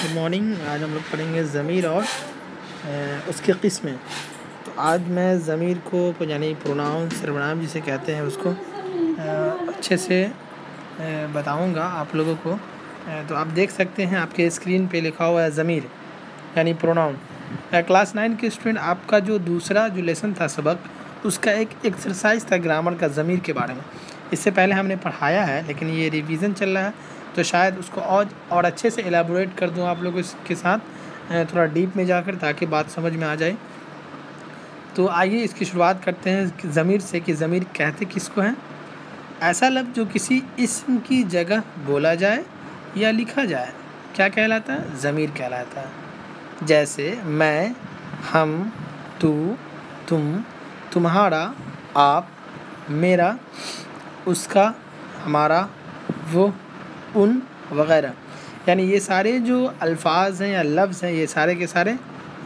Good morning. आज हम लोग पढ़ेंगे ज़मीर और उसके क़िस्में। तो आज मैं ज़मीर को यानी प्रोनाउन सर्वनाम जिसे कहते हैं उसको अच्छे से बताऊंगा आप लोगों को। तो आप देख सकते हैं आपके स्क्रीन पे लिखा हुआ है ज़मीर यानी प्रोनाउन। क्लास 9 के स्टूडेंट, आपका जो दूसरा जो लेसन था सबक, उसका एक एक्सरसाइज था ग्रामर का ज़मीर के बारे में। इससे पहले हमने पढ़ाया है लेकिन ये रिवीजन चल रहा है, तो शायद उसको और अच्छे से एलाबोरेट कर दूँ आप लोगों के साथ थोड़ा डीप में जाकर, ताकि बात समझ में आ जाए। तो आइए इसकी शुरुआत करते हैं ज़मीर से कि ज़मीर कहते किसको हैं। ऐसा लफ्ज़ जो किसी इस्म की जगह बोला जाए या लिखा जाए क्या कहलाता है? ज़मीर कहलाता है। जैसे मैं, हम, तू, तुम, तुम्हारा, आप, मेरा, उसका, हमारा, वो, उन वगैरह, यानी ये सारे जो अल्फाज हैं या लफ्ज़ हैं ये सारे के सारे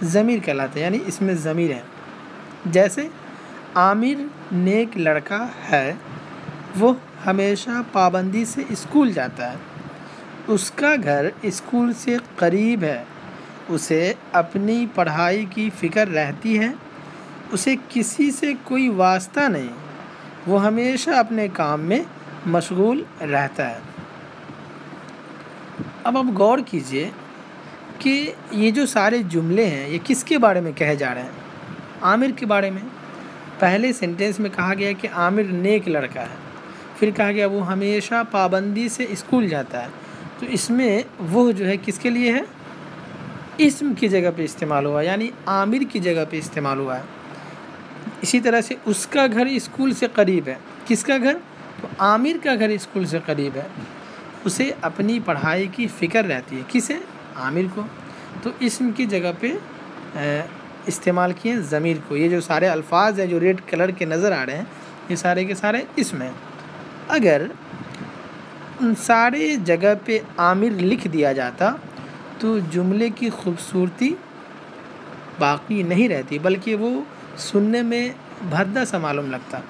ज़मीर कहलाते हैं, यानी इसमें ज़मीर हैं। जैसे आमिर नेक लड़का है, वो हमेशा पाबंदी से स्कूल जाता है, उसका घर स्कूल से करीब है, उसे अपनी पढ़ाई की फ़िक्र रहती है, उसे किसी से कोई वास्ता नहीं, वो हमेशा अपने काम में मशगूल रहता है। अब आप गौर कीजिए कि ये जो सारे जुमले हैं ये किसके बारे में कहे जा रहे हैं? आमिर के बारे में। पहले सेंटेंस में कहा गया कि आमिर नेक लड़का है, फिर कहा गया वो हमेशा पाबंदी से स्कूल जाता है। तो इसमें वो जो है किसके लिए है? इस्म की जगह पे इस्तेमाल हुआ, यानी आमिर की जगह पे इस्तेमाल हुआ है। इसी तरह से उसका घर स्कूल से करीब है। किसका घर? तो आमिर का घर स्कूल से करीब है, उसे अपनी पढ़ाई की फ़िक्र रहती है। किसे? आमिर को। तो इस्म की जगह पे इस्तेमाल किए ज़मीर को। ये जो सारे अल्फाज हैं जो रेड कलर के नज़र आ रहे हैं ये सारे के सारे इस्म हैं। अगर उन सारे जगह पे आमिर लिख दिया जाता तो जुमले की खूबसूरती बाकी नहीं रहती, बल्कि वो सुनने में भद्दा सा मालूम लगता।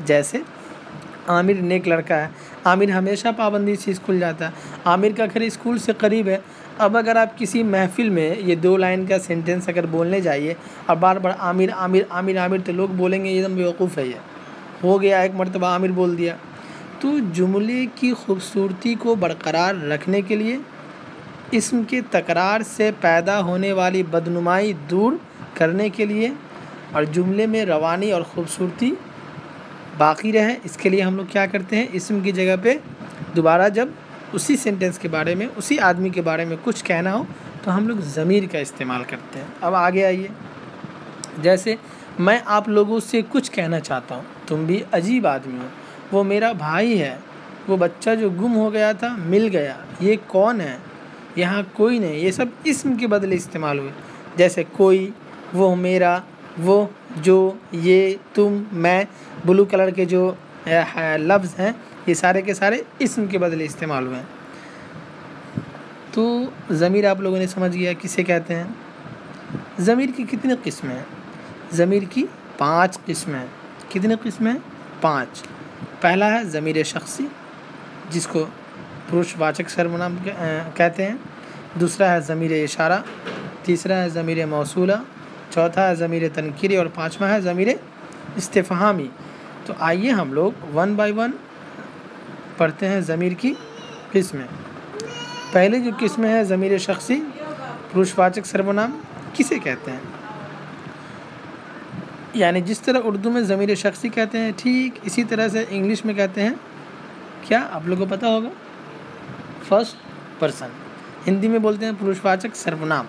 जैसे आमिर नेक लड़का है, आमिर हमेशा पाबंदी से स्कूल जाता है, आमिर का घर स्कूल से करीब है। अब अगर आप किसी महफिल में ये 2 लाइन का सेंटेंस अगर बोलने जाइए और बार बार आमिर आमिर आमिर आमिर, तो लोग बोलेंगे एकदम बेवकूफ़ है, ये हो गया एक मरतबा आमिर बोल दिया। तो जुमले की खूबसूरती को बरकरार रखने के लिए, इस्म के तकरार से पैदा होने वाली बदनुमाई दूर करने के लिए और जुमले में रवानी और ख़ूबसूरती बाकी रहे, इसके लिए हम लोग क्या करते हैं? इस्म की जगह पे दोबारा जब उसी सेंटेंस के बारे में, उसी आदमी के बारे में कुछ कहना हो तो हम लोग ज़मीर का इस्तेमाल करते हैं। अब आगे आइए। जैसे मैं आप लोगों से कुछ कहना चाहता हूँ, तुम भी अजीब आदमी हो, वो मेरा भाई है, वो बच्चा जो गुम हो गया था मिल गया, ये कौन है? यहाँ कोई नहीं। ये सब इस्म के बदले इस्तेमाल हुए। जैसे कोई, वो, मेरा, वो, जो, ये, तुम, मैं, ब्लू कलर के जो लफ्ज़ हैं ये सारे के सारे इस्म के बदले इस्तेमाल हुए हैं। तो ज़मीर आप लोगों ने समझ गया किसे कहते हैं। ज़मीर की कितनी किस्में हैं? ज़मीर की 5 किस्में हैं। कितनी किस्में हैं? 5। पहला है ज़मीर शख्सी, जिसको पुरुषवाचक सर्वनाम कहते हैं। दूसरा है ज़मीर इशारा, तीसरा है ज़मीर मौसूला, चौथा है ज़मीर तनकीरी और पाँचवा है ज़मीर इस्तिफ़हामी। तो आइए हम लोग 1 बाय 1 पढ़ते हैं ज़मीर की किस्में। पहले जो किस्में है ज़मीर शख्सी, पुरुषवाचक सर्वनाम किसे कहते हैं? यानी जिस तरह उर्दू में ज़मीर शख्सी कहते हैं, ठीक इसी तरह से इंग्लिश में कहते हैं, क्या आप लोगों को पता होगा? First person. हिंदी में बोलते हैं पुरुषवाचक सर्वनाम,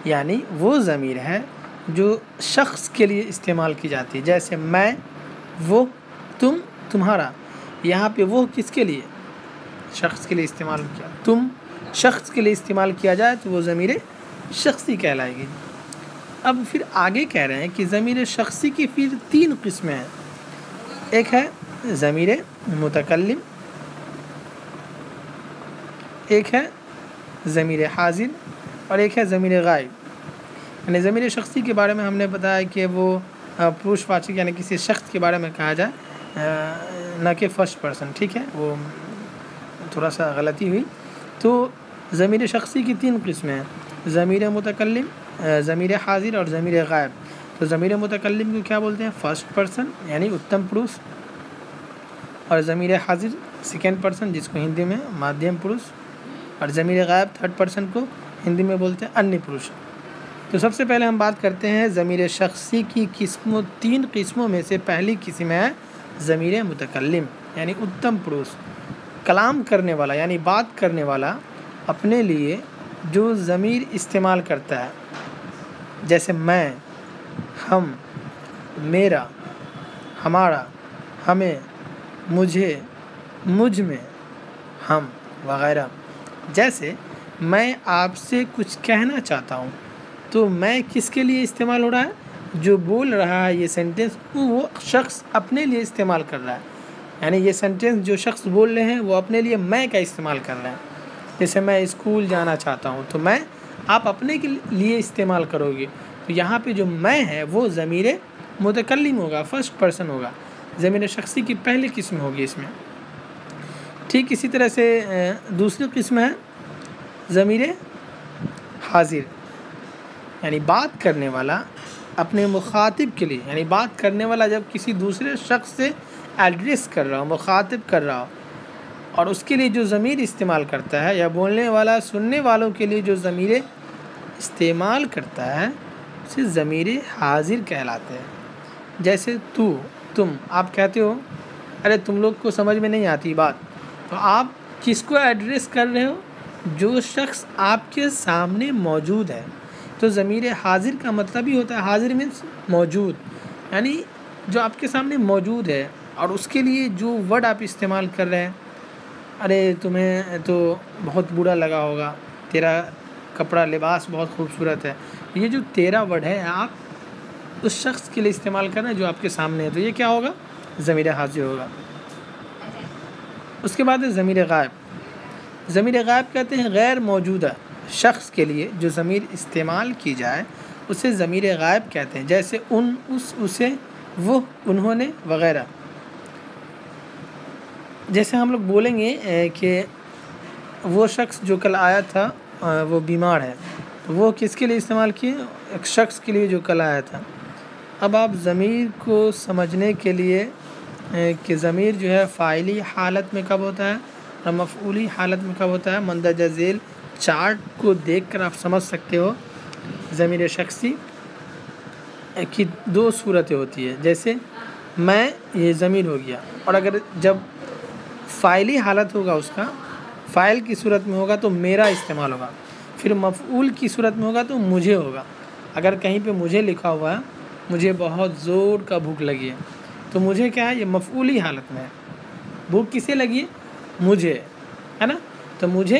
यानी वो ज़मीर है जो शख्स के लिए इस्तेमाल की जाती है। जैसे मैं, वो, तुम, तुम्हारा। यहाँ पे वो किसके लिए? शख्स के लिए इस्तेमाल किया। तुम शख्स के लिए इस्तेमाल किया जाए तो वो ज़मीर शख्सी कहलाएगी। अब फिर आगे कह रहे हैं कि ज़मीर शख्सी की फिर 3 किस्में हैं। एक है ज़मीर मुतकल्लिम, एक है ज़मीर हाज़िर और एक है ज़मीर गायब। यानी ज़मीर शख्सी के बारे में हमने बताया कि वो पुरुषवाचक यानी किसी शख्स के बारे में कहा जाए, न कि फर्स्ट पर्सन। ठीक है, वो थोड़ा सा गलती हुई। तो ज़मीर शख्सी की 3 किस्में हैं, ज़मीर मुतकल्लिम, ज़मीर हाज़िर और ज़मीर गायब। तो ज़मीर मुतकल्लिम को क्या बोलते हैं? फर्स्ट पर्सन यानी उत्तम पुरुष, और ज़मीर हाज़िर सेकेंड पर्सन जिसको हिंदी में मध्यम पुरुष, और ज़मीर गायब थर्ड पर्सन को हिंदी में बोलते हैं अन्य पुरुष। तो सबसे पहले हम बात करते हैं ज़मीर शख्सी की किस्मों, 3 किस्मों में से पहली किस्म है ज़मीर मुतकल्लिम यानी उत्तम पुरुष, कलाम करने वाला यानी बात करने वाला अपने लिए जो ज़मीर इस्तेमाल करता है, जैसे मैं, हम, मेरा, हमारा, हमें, मुझे, मुझ में, हम वगैरह। जैसे मैं आपसे कुछ कहना चाहता हूँ, तो मैं किसके लिए इस्तेमाल हो रहा है? जो बोल रहा है ये सेंटेंस वो शख्स अपने लिए इस्तेमाल कर रहा है, यानी ये सेंटेंस जो शख्स बोल रहे हैं वो अपने लिए मैं का इस्तेमाल कर रहे हैं। जैसे मैं स्कूल जाना चाहता हूँ, तो मैं आप अपने के लिए इस्तेमाल करोगे, तो यहाँ पे जो मैं है वो ज़मीर मुतकल्लिम होगा, फर्स्ट पर्सन होगा, ज़मीर शख्सी की पहली किस्म होगी इसमें। ठीक इसी तरह से दूसरी किस्म है ज़मीर हाज़िर, यानी बात करने वाला अपने मुखातिब के लिए, यानी बात करने वाला जब किसी दूसरे शख्स से एड्रेस कर रहा हो, मुखातिब कर रहा हो, और उसके लिए जो ज़मीर इस्तेमाल करता है, या बोलने वाला सुनने वालों के लिए जो ज़मीर इस्तेमाल करता है, उसे ज़मीर हाज़िर कहलाते हैं। जैसे तू, तुम, आप कहते हो अरे तुम लोग को समझ में नहीं आती बात, तो आप किसको एड्रेस कर रहे हो? जो शख्स आपके सामने मौजूद है। तो ज़मीर हाज़िर का मतलब ही होता है, हाज़िर मीन्स मौजूद, यानी जो आपके सामने मौजूद है और उसके लिए जो वर्ड आप इस्तेमाल कर रहे हैं, अरे तुम्हें तो बहुत बुरा लगा होगा, तेरा कपड़ा लिबास बहुत खूबसूरत है, ये जो तेरा वर्ड है आप उस शख्स के लिए इस्तेमाल कर रहे हैं जो आपके सामने है, तो ये क्या होगा? ज़मीर हाज़िर होगा। उसके बाद है ज़मीर गायब। ज़मीर गायब कहते हैं गैर मौजूदा शख्स के लिए जो ज़मीर इस्तेमाल की जाए उसे ज़मीर गायब कहते हैं। जैसे उन, उस, उसे, वो, उन्होंने वगैरह। जैसे हम लोग बोलेंगे कि वो शख्स जो कल आया था वो बीमार है, तो वो किसके लिए इस्तेमाल किए? एक शख्स के लिए जो कल आया था। अब आप ज़मीर को समझने के लिए कि ज़मीर जो है फ़ाइली हालत में कब होता है और मफ़ऊली हालत में कब होता है, मंदरजा झेल चार्ट को देखकर आप समझ सकते हो। ज़मीर शख्सी की 2 सूरतें होती है, जैसे मैं, ये ज़मीर हो गया, और अगर जब फ़ाइली हालत होगा उसका, फ़ाइल की सूरत में होगा तो मेरा इस्तेमाल होगा, फिर मफ़ऊल की सूरत में होगा तो मुझे होगा। अगर कहीं पे मुझे लिखा हुआ है मुझे बहुत ज़ोर का भूख लगी है, तो मुझे क्या है? ये मफ़ऊली हालत में है। भूख किसे लगी है? मुझे, है ना? तो मुझे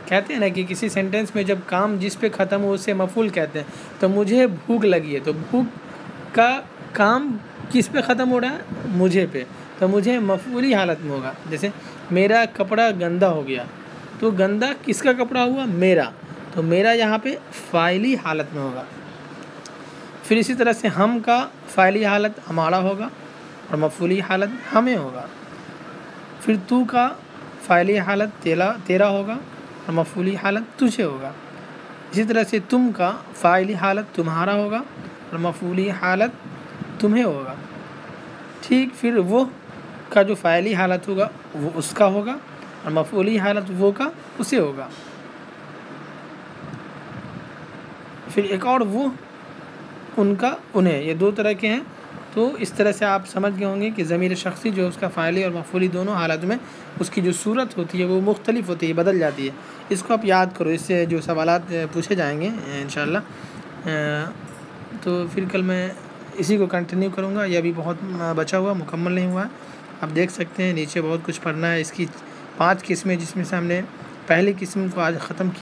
कहते हैं ना कि किसी सेंटेंस में जब काम जिस पे ख़त्म हो उसे मफ़ऊल कहते हैं। तो मुझे भूख लगी है, तो भूख का काम किस पे ख़त्म हो रहा है? मुझे पे, तो मुझे मफ़ऊली हालत में होगा। जैसे मेरा कपड़ा गंदा हो गया, तो गंदा किसका कपड़ा हुआ? मेरा, तो मेरा यहाँ पे फ़ाइली हालत में होगा। फिर इसी तरह से हम का फ़ाइली हालत हमारा होगा और मफ़ऊली हालत हमें होगा। फिर तू का फ़ाइली हालत तेरा होगा और मफ़ऊली हालत तुझे होगा। इसी तरह से तुम का फ़ाइली हालत तुम्हारा होगा और मफ़ऊली हालत तुम्हें होगा। ठीक, फिर वो का जो फ़ाइली हालत होगा वो उसका होगा और मफ़ऊली हालत वो का उसे होगा। फिर एक और वो, उनका, उन्हें, ये 2 तरह के हैं। तो इस तरह से आप समझ गए होंगे कि ज़मीर शख्सी जो उसका फ़ाइली और मफ़ऊली दोनों हालत में उसकी जो सूरत होती है वो मुख्तलिफ होती है, बदल जाती है। इसको आप याद करो, इससे जो सवालात पूछे जाएंगे इंशाअल्लाह। तो फिर कल मैं इसी को कंटिन्यू करूँगा। ये अभी बहुत बचा हुआ, मुकम्मल नहीं हुआ है। आप देख सकते हैं नीचे बहुत कुछ पढ़ना है। इसकी 5 किस्में जिसमें से हमने पहली किस्म को आज ख़त्म किया।